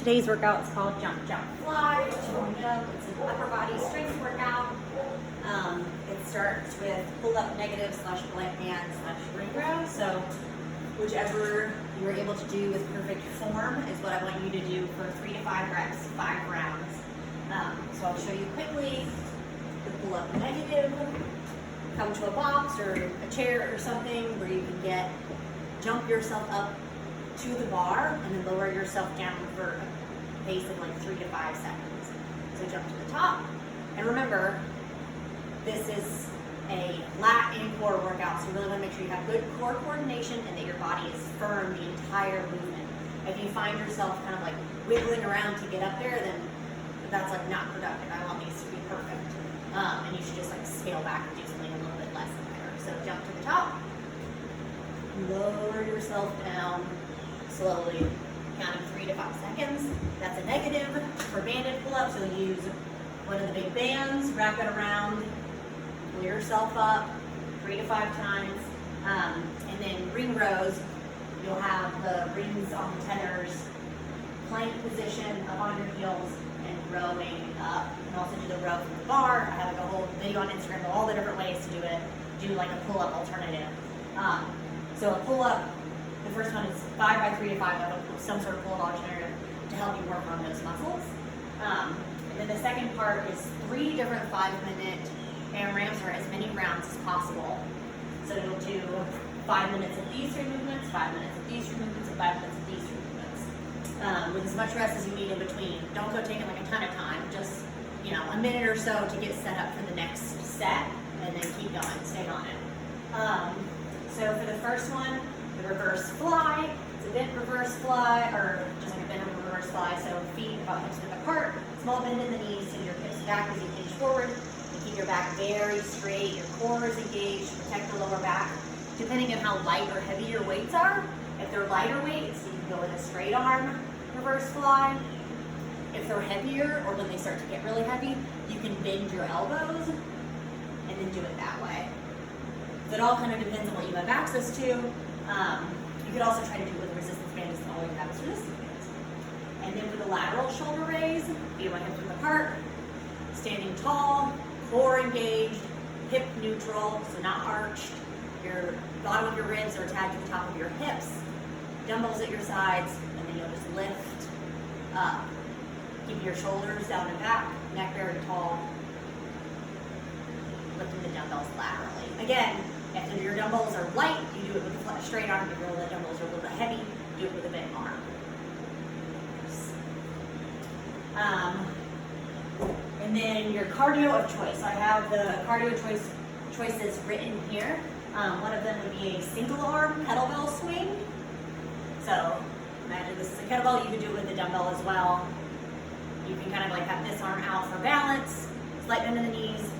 Today's workout is called Jump, Jump, Fly. It's an upper body strength workout. It starts with pull-up negative / blank band / ring row. So whichever you're able to do with perfect form is what I want you to do for 3 to 5 reps, 5 rounds. So I'll show you quickly the pull-up negative. Come to a box or a chair or something where you can jump yourself up to the bar and then lower yourself down for a pace of like 3 to 5 seconds. So jump to the top. And remember, this is a lat and core workout, so you really want to make sure you have good core coordination and that your body is firm the entire movement. If you find yourself kind of like wiggling around to get up there, then that's like not productive. I want these to be perfect. And you should just like scale back and do something a little bit less than there. So jump to the top, lower yourself down slowly, counting 3 to 5 seconds. That's a negative. For banded pull-up, so use one of the big bands, wrap it around, pull yourself up 3 to 5 times. And then ring rows, you'll have the rings on the tethers, plank position, up on your heels, and rowing up. You can also do the row from the bar. I have like a whole video on Instagram of all the different ways to do it. Do like a pull-up alternative. So a pull-up, the first one is 5 by 3 to 5, some sort of pull-up alternative to help you work on those muscles. And then the second part is 3 different 5-minute AMRAPs, or as many rounds as possible. So you'll do 5 minutes of these 3 movements, 5 minutes of these 3 movements, and 5 minutes of these 3 movements. With as much rest as you need in between. Don't go taking like a ton of time, just a minute or so to get set up for the next set, and then keep going, stay on it. So for the first one, the reverse fly, it's a bent reverse fly, or just like a bent reverse fly, so feet about hips width apart, small bend in the knees, send your hips back as you hinge forward, and keep your back very straight, your core is engaged, protect the lower back. Depending on how light or heavy your weights are, if they're lighter weights, you can go with a straight arm reverse fly. If they're heavier, or when they start to get really heavy, you can bend your elbows and then do it that way. So it all kind of depends on what you have access to. You could also try to do it with a resistance band, if all you have is resistance bands. And then for the lateral shoulder raise, feet on hips width apart, standing tall, core engaged, hip neutral, so not arched. Your bottom of your ribs are tagged to the top of your hips, dumbbells at your sides, and then you'll just lift up. Keep your shoulders down and back, neck very tall, lifting the dumbbells laterally. Again, if your dumbbells are light, you do it with a straight arm. If the dumbbells are a little bit heavy, do it with a bent arm. And then your cardio of choice. I have the cardio choices written here. One of them would be a single arm kettlebell swing. So imagine this is a kettlebell. You could do it with a dumbbell as well. You can kind of like have this arm out for balance, slight bend in the knees,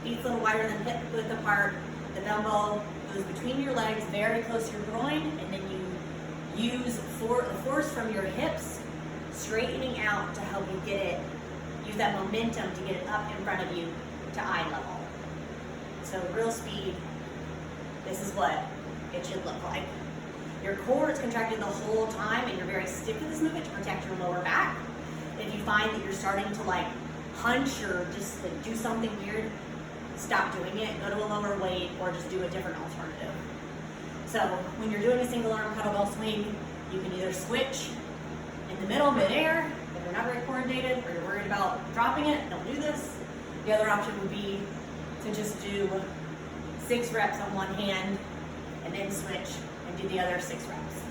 feet a little wider than hip width apart. The dumbbell goes between your legs, very close to your groin, and then you use the force from your hips straightening out to help you use that momentum to get it up in front of you to eye level. So real speed, this is what it should look like. Your core is contracted the whole time, and you're very stiff with this movement to protect your lower back. If you find that you're starting to like hunch or just like do something weird, stop doing it, go to a lower weight, or just do a different alternative. So when you're doing a single arm kettlebell swing, you can either switch in the middle, midair, if you're not very coordinated or you're worried about dropping it, don't do this. The other option would be to just do 6 reps on one hand and then switch and do the other 6 reps.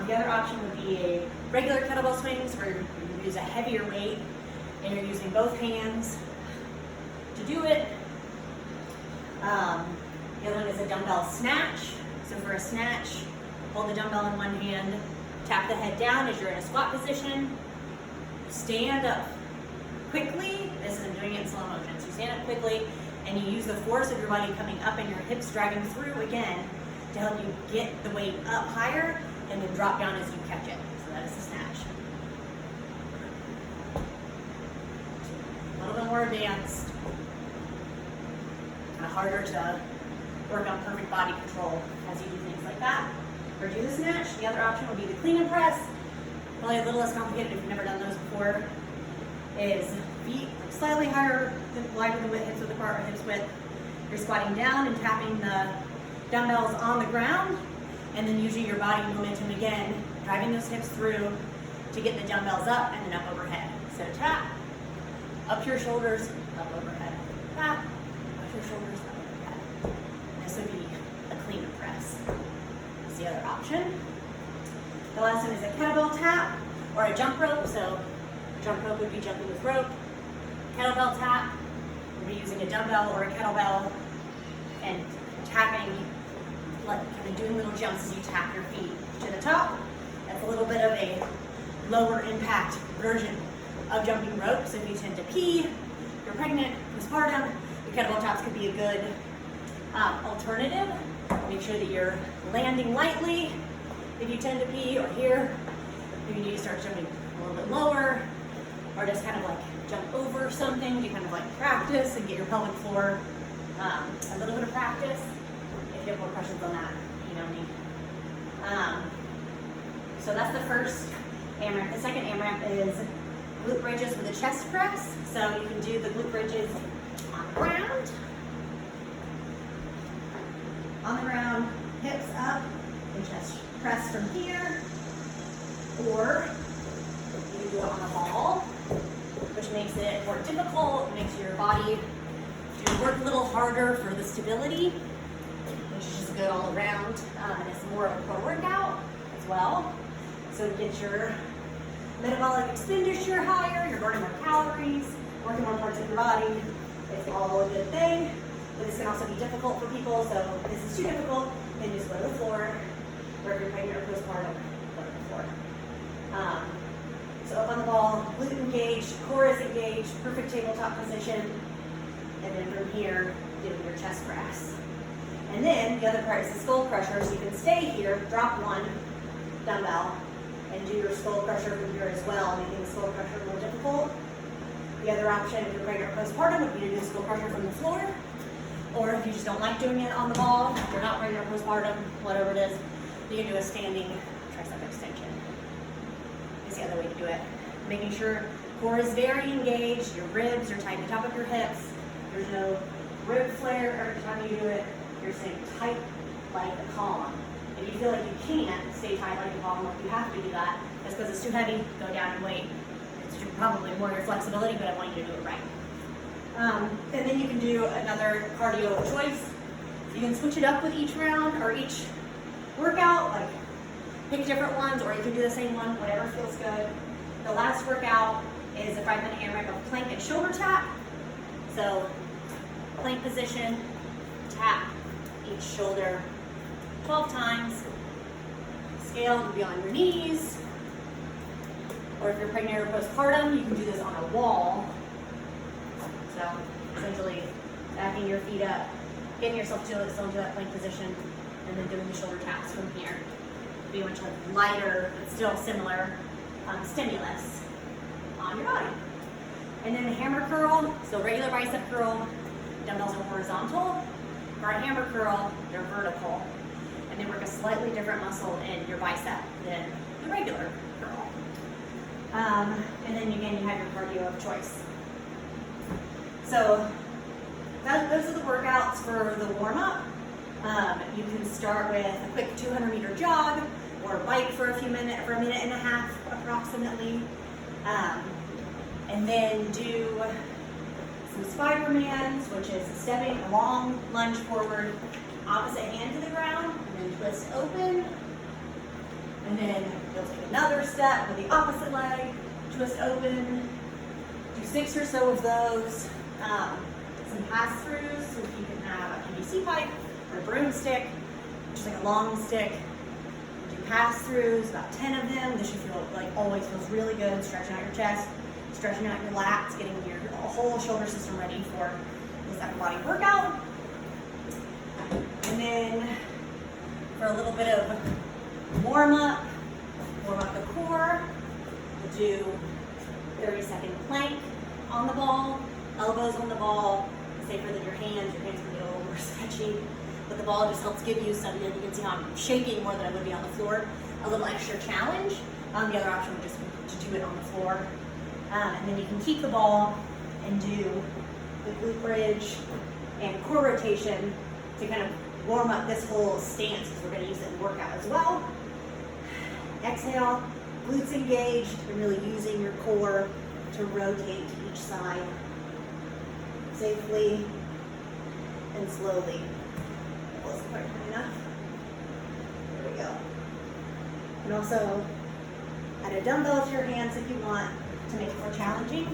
The other option would be a regular kettlebell swings where you use a heavier weight and you're using both hands to do it. The other one is a dumbbell snatch. So for a snatch, hold the dumbbell in one hand, tap the head down as you're in a squat position, stand up quickly. I'm doing it in slow motion. So you stand up quickly and you use the force of your body coming up and your hips dragging through again to help you get the weight up higher and then drop down as you catch it. So that is the snatch. A little bit more advanced, kind of harder to work on perfect body control as you do things like that. Or do the snatch. The other option would be the clean and press. probably a little less complicated if you've never done those before, is feet slightly higher, wider than hips width apart or hips width. You're squatting down and tapping the dumbbells on the ground, and then using your body momentum again, driving those hips through to get the dumbbells up and then up overhead. So tap, up your shoulders, up overhead. Tap, up your shoulders, up overhead. This would be a clean press. That's the other option. The last one is a kettlebell tap or a jump rope. So jump rope would be jumping with rope. Kettlebell tap would be using a dumbbell or a kettlebell and tapping, like kind of doing little jumps as you tap your feet to the top. That's a little bit of a lower impact version of jumping rope. So if you tend to pee, you're pregnant, postpartum, your kettlebell taps could be a good alternative. Make sure that you're landing lightly if you tend to pee, or here, if you need to start jumping a little bit lower, or just kind of like jump over something to kind of like practice and get your pelvic floor a little bit of practice. If you have more questions on that, email me. So that's the first AMRAP. The second AMRAP is glute bridges with a chest press. So you can do the glute bridges on the ground. On the ground, hips up, and chest press from here. Or you can do it on a ball, which makes it more difficult, makes your body work a little harder for the stability, which is just good all around. And it's more of a core workout as well. So it gets your metabolic expenditure higher, you're burning more calories, working more parts of your body. It's all a good thing. But this can also be difficult for people, so if this is too difficult, then just go to the floor, or if you're pregnant or postpartum, go to the floor. So up on the ball, glute engaged, core is engaged, perfect tabletop position, and then from here, doing your chest press. And then the other part is the skull crusher, so you can stay here, drop one dumbbell, and do your skull crusher from here as well, making the skull crusher more difficult. The other option, if you're pregnant or postpartum, would be to do the skull crusher from the floor. Or if you just don't like doing it on the ball, if you're not pregnant or postpartum, whatever it is, you can do a standing tricep extension. Is the other way to do it. Making sure core is very engaged, your ribs are tight to the top of your hips. There's no rib flare every time you do it. You're staying tight like a column. If you feel like you can't stay tight like a column, like you have to do that, that's because it's too heavy, go down and wait. It's probably more your flexibility, but I want you to do it right. And then you can do another cardio of choice. You can switch it up with each round or each workout, like pick different ones, or you can do the same one, whatever feels good. The last workout is a 5-minute AMRAP of plank and shoulder tap. So plank position, tap each shoulder 12 times. Scale to be on your knees. Or if you're pregnant or postpartum, you can do this on a wall. So essentially backing your feet up, getting yourself still into that plank position, and then doing the shoulder taps from here. Be much lighter, but still similar stimulus on your body. And then the hammer curl, so regular bicep curl, dumbbells are horizontal. For a hammer curl, they're vertical. And they work a slightly different muscle in your bicep than the regular curl. And then again, you have your cardio of choice. So those are the workouts for the warm-up. You can start with a quick 200-meter jog or bike for a minute and a half approximately. And then do some Spider-Mans, which is stepping a long lunge forward, opposite hand to the ground, and then twist open. And then you'll take another step with the opposite leg, twist open. Do 6 or so of those. Some pass-throughs, so if you can have a PVC pipe or a broomstick, just like a long stick. Do pass-throughs, about 10 of them. This should feel like always feels really good. Stretching out your chest, stretching out your lats, getting your whole shoulder system ready for this upper body workout. And then for a little bit of warm up the core. We'll do 30-second plank on the ball, elbows on the ball. Safer than your hands can get a little more stretchy. But the ball just helps give you some, you can see how I'm shaking more than I would be on the floor, a little extra challenge The other option would just be to do it on the floor. And then you can keep the ball and do the glute bridge and core rotation to kind of warm up this whole stance because we're going to use it in workout as well. Exhale, glutes engaged, and really using your core to rotate to each side safely and slowly. Close the part enough. There we go. And also add a dumbbell to your hands if you want to make it more challenging.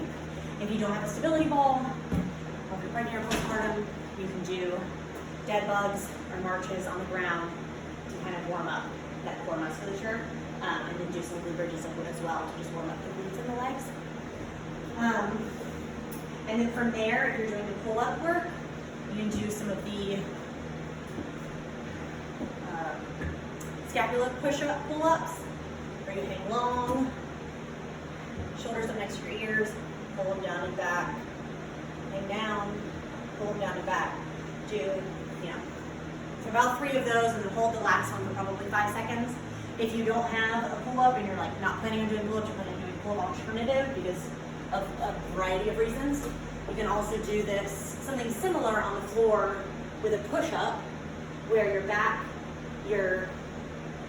If you don't have a stability ball, or if you're pregnant or postpartum, you can do dead bugs or marches on the ground to kind of warm up that core musculature, and then do some glute bridges as well to just warm up the glutes and the legs. And then from there, if you're doing the pull-up work, you can do some of the scapula push-up pull-ups, where you hang long, shoulders up next to your ears, pull them down and back, hang down, pull them down and back. Do, so about 3 of those, and then hold the last one for probably 5 seconds. If you don't have a pull-up and you're like not planning on doing pull-ups, you're planning on doing pull-up alternative because of a variety of reasons, you can also do this, something similar on the floor with a push-up where your back, your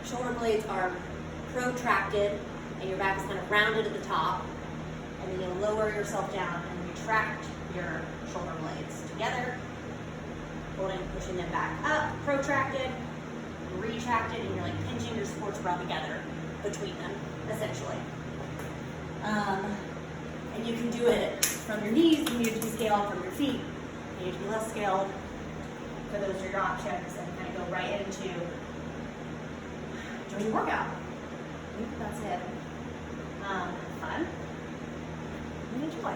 shoulder blades are protracted and your back is kind of rounded at the top, and then you'll lower yourself down and retract your shoulder blades together, holding, pushing them back up, protracted, retracted, and you're like pinching your sports bra together between them, essentially. And you can do it from your knees, you need to be scaled from your feet, you need to be less scaled. So those are your options, and kind of go right into doing the workout. I think that's it. Fun and enjoy.